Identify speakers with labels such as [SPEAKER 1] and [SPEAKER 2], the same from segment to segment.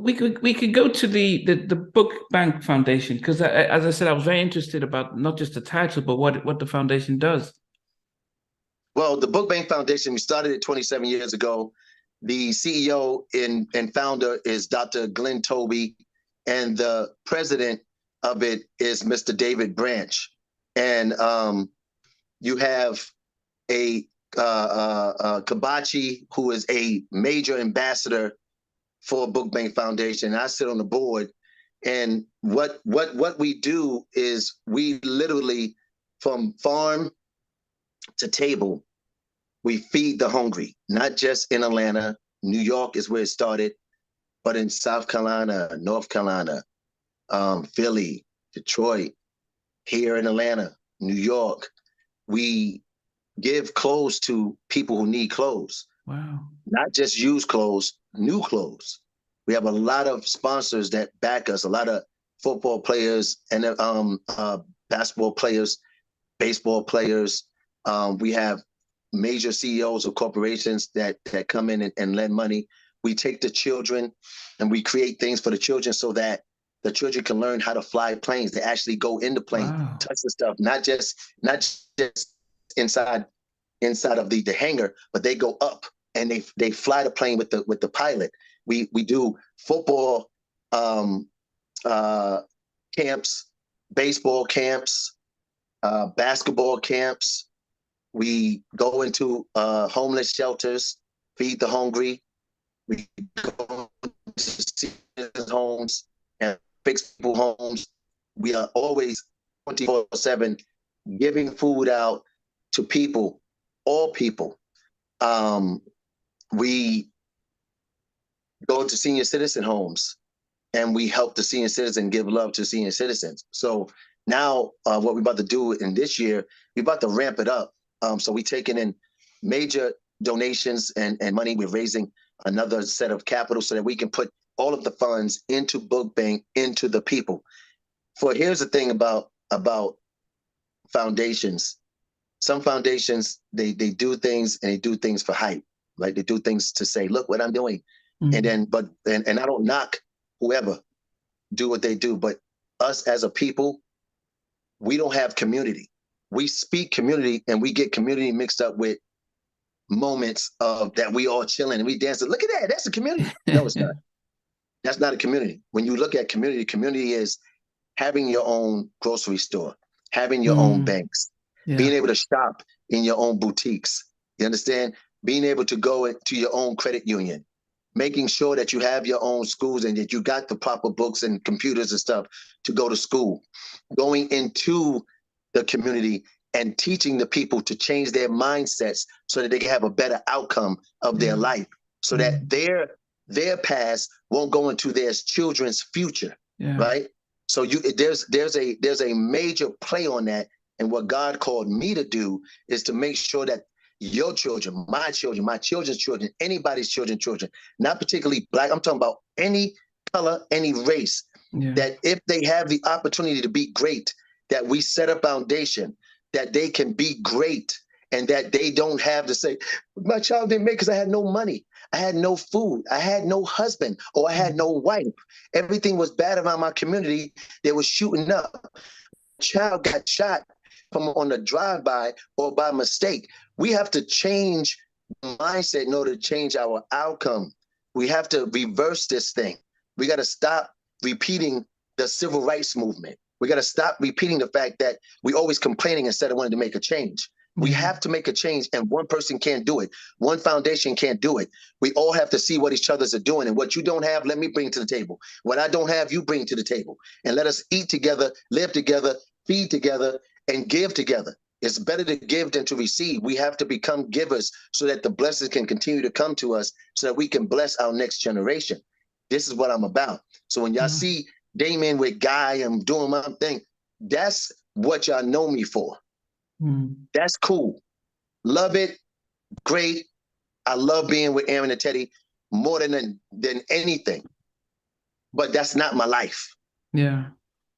[SPEAKER 1] we could go to the Book Bank Foundation because, as I said, I was very interested about not just the title but what the foundation does.
[SPEAKER 2] Well, the Book Bank Foundation, we started it 27 years ago. The CEO and founder is Dr. Glenn Toby, and the president of it is Mr. David Branch. And you have a Kabachi, who is a major ambassador for Book Bank Foundation. I sit on the board, and what we do is we literally, from farm to table, we feed the hungry, not just in Atlanta. New York is where it started, but in South Carolina, North Carolina, Philly, Detroit, here in Atlanta, New York. We give clothes to people who need clothes.
[SPEAKER 1] Wow.
[SPEAKER 2] Not just used clothes, new clothes. We have a lot of sponsors that back us, a lot of football players and basketball players, baseball players. We have major CEOs of corporations that come in and lend money. We take the children and we create things for the children so that the children can learn how to fly planes. They actually go in the plane,
[SPEAKER 1] Wow.
[SPEAKER 2] touch the stuff, not just inside of the hangar, but they go up and they fly the plane with the pilot. We do football camps, baseball camps, basketball camps. We go into homeless shelters, feed the hungry. We go to seniors' homes and fix people homes. We are always 24/7 giving food out to people, all people. We go to senior citizen homes and we help the senior citizen give love to senior citizens. So now what we're about to do in this year, we're about to ramp it up. So we're taking in major donations and money. We're raising another set of capital so that we can put all of the funds into Book Bank, into the people. For here's the thing about foundations. Some foundations, they do things and they do things for hype. Like they do things to say, look what I'm doing. Mm-hmm. And I don't knock whoever do what they do, but us as a people, we don't have community. We speak community and we get community mixed up with moments of that we all chilling and we dancing. Look at that, that's a community. No, it's not. That's not a community. When you look at community, community is having your own grocery store, having your own banks, being able to shop in your own boutiques. You understand? Being able to go to your own credit union, making sure that you have your own schools and that you got the proper books and computers and stuff to go to school, going into the community and teaching the people to change their mindsets so that they can have a better outcome of their life, so that their past won't go into their children's future, right? So there's a major play on that. And what God called me to do is to make sure that your children, my children's children, anybody's children, not particularly Black, I'm talking about any color, any race, that if they have the opportunity to be great, that we set a foundation that they can be great and that they don't have to say, my child didn't make because I had no money, I had no food, I had no husband, or I had no wife. Everything was bad around my community. They were shooting up. Child got shot from on a drive-by or by mistake. We have to change mindset in order to change our outcome. We have to reverse this thing. We got to stop repeating the civil rights movement. We got to stop repeating the fact that we always complaining instead of wanting to make a change. We have to make a change, and one person can't do it. One foundation can't do it. We all have to see what each others are doing, and what you don't have, let me bring to the table. What I don't have, you bring to the table. And let us eat together, live together, feed together, and give together. It's better to give than to receive. We have to become givers so that the blessings can continue to come to us so that we can bless our next generation. This is what I'm about. So when y'all see Damion with Guy and doing my thing, that's what y'all know me for. That's cool. Love it. Great. I love being with Aaron and Teddy more than anything. But that's not my life.
[SPEAKER 1] Yeah.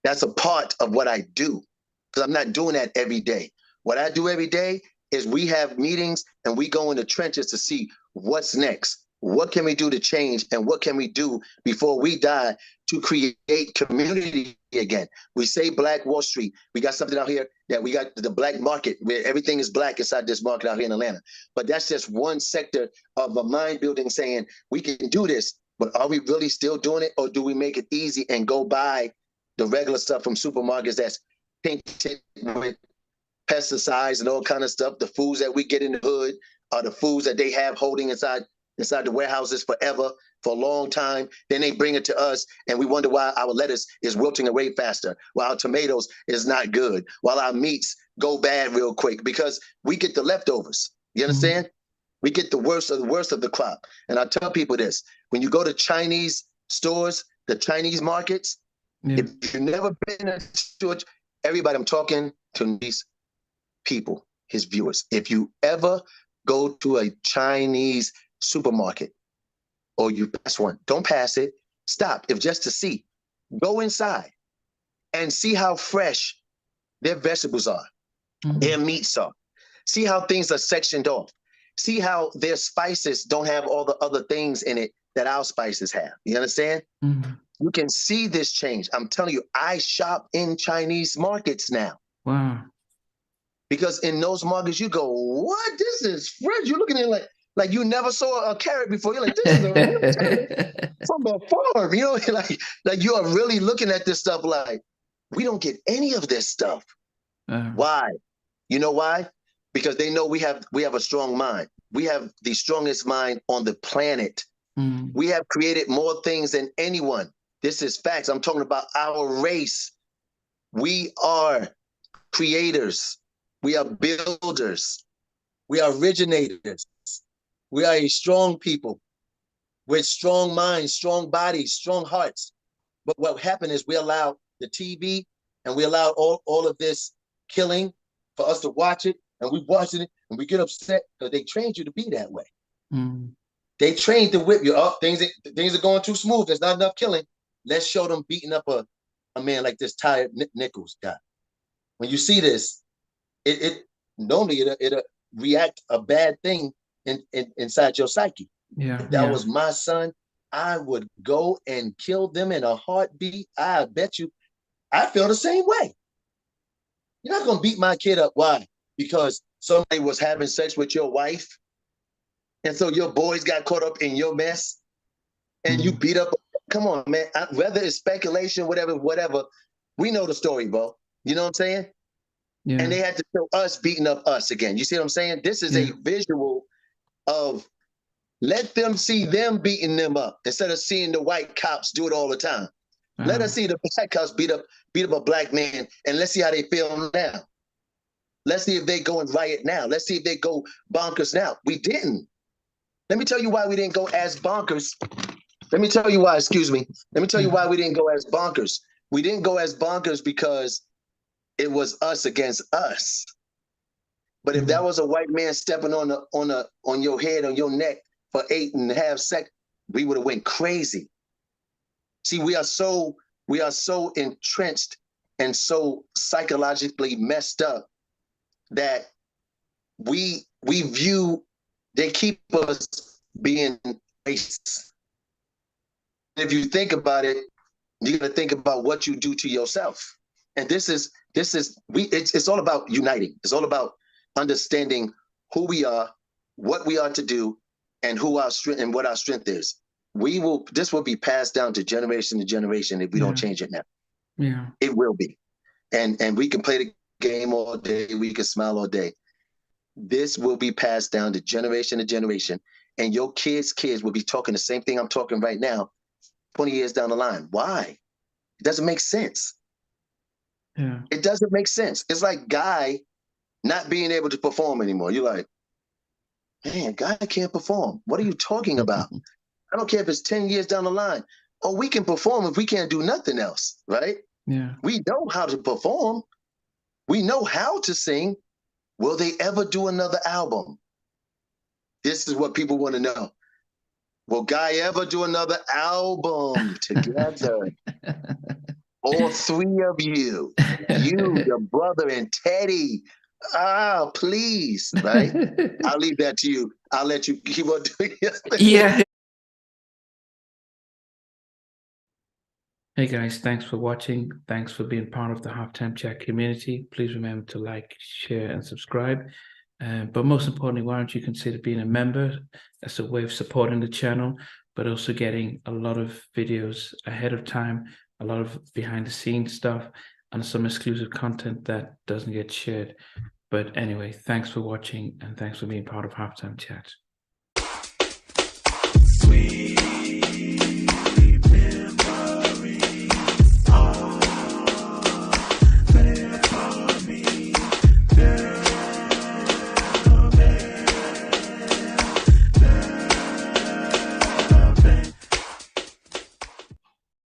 [SPEAKER 2] That's a part of what I do, because I'm not doing that every day. What I do every day is we have meetings and we go in the trenches to see what's next. What can we do to change? And what can we do before we die to create community again? We say Black Wall Street. We got something out here that we got the black market where everything is black inside this market out here in Atlanta. But that's just one sector of a mind building saying we can do this. But are we really still doing it? Or do we make it easy and go buy the regular stuff from supermarkets that's painted with pesticides and all kind of stuff? The foods that we get in the hood are the foods that they have holding inside the warehouses forever, for a long time. Then they bring it to us and we wonder why our lettuce is wilting away faster, while our tomatoes is not good, while our meats go bad real quick, because we get the leftovers. You understand? We get the worst of the crop. And I tell people this, when you go to Chinese stores, the Chinese markets, if you've never been to everybody, I'm talking to these people, his viewers. If you ever go to a Chinese supermarket or you pass one, don't pass it, stop, if just to see, go inside and see how fresh their vegetables are, their meats are, see how things are sectioned off, see how their spices don't have all the other things in it that our spices have. You understand? You can see this change. I'm telling you, I shop in Chinese markets now.
[SPEAKER 1] Wow.
[SPEAKER 2] Because in those markets you go, what? This is fresh. You're looking at it like you never saw a carrot before. You're like, this is a real carrot from a farm. You know, like you are really looking at this stuff like, we don't get any of this stuff. Why? You know why? Because they know we have a strong mind. We have the strongest mind on the planet. We have created more things than anyone. This is facts. I'm talking about our race. We are creators. We are builders. We are originators. We are a strong people with strong minds, strong bodies, strong hearts. But what happened is we allowed the TV and we allowed all of this killing for us to watch it, and we watching it and we get upset because they trained you to be that way. They trained to whip you up. Things are going too smooth. There's not enough killing. Let's show them beating up a man like this Tired Nichols guy. When you see this, it normally it'll react a bad thing inside your psyche. If that was my son, I would go and kill them in a heartbeat. I bet you I feel the same way. You're not gonna beat my kid up. Why? Because somebody was having sex with your wife, and so your boys got caught up in your mess, and you beat up. Come on, man. Whether it's speculation, whatever, we know the story, bro. You know what I'm saying? And they had to show us beating up us again. You see what I'm saying? This is a visual of, let them see them beating them up instead of seeing the white cops do it all the time. Let us see the black cops beat up a black man, and let's see how they feel now. Let's see if they go and riot now. Let's see if they go bonkers now. We didn't. Let me tell you why we didn't go as bonkers. Let me tell you why, excuse me. Let me tell you why we didn't go as bonkers. We didn't go as bonkers because it was us against us. But if that was a white man stepping on your head, on your neck for 8.5 seconds, we would have went crazy. See, we are so entrenched and so psychologically messed up that we view, they keep us being racist. If you think about it, you got to think about what you do to yourself. And it's all about uniting. It's all about understanding who we are, what we are to do, and who our strength and what our strength is. This will be passed down to generation if we don't change it now.
[SPEAKER 1] Yeah.
[SPEAKER 2] It will be. And we can play the game all day, we can smile all day. This will be passed down to generation, and your kids' kids will be talking the same thing I'm talking right now 20 years down the line. Why? It doesn't make sense.
[SPEAKER 1] Yeah.
[SPEAKER 2] It doesn't make sense. It's like Guy not being able to perform anymore. You're like, man, Guy can't perform. What are you talking about? I don't care if it's 10 years down the line. Oh, we can perform if we can't do nothing else, right?
[SPEAKER 1] Yeah.
[SPEAKER 2] We know how to perform. We know how to sing. Will they ever do another album? This is what people want to know. Will Guy ever do another album together? All three of you, your brother and Teddy. Please, right? I'll leave that to you. I'll let you keep on doing your thing.
[SPEAKER 1] Yeah. Hey guys, thanks for watching. Thanks for being part of the Halftime Chat community. Please remember to like, share, and subscribe. But most importantly, why don't you consider being a member? That's a way of supporting the channel, but also getting a lot of videos ahead of time, a lot of behind the scenes stuff, and some exclusive content that doesn't get shared. But anyway, thanks for watching, and thanks for being part of Halftime Chat. Sweet.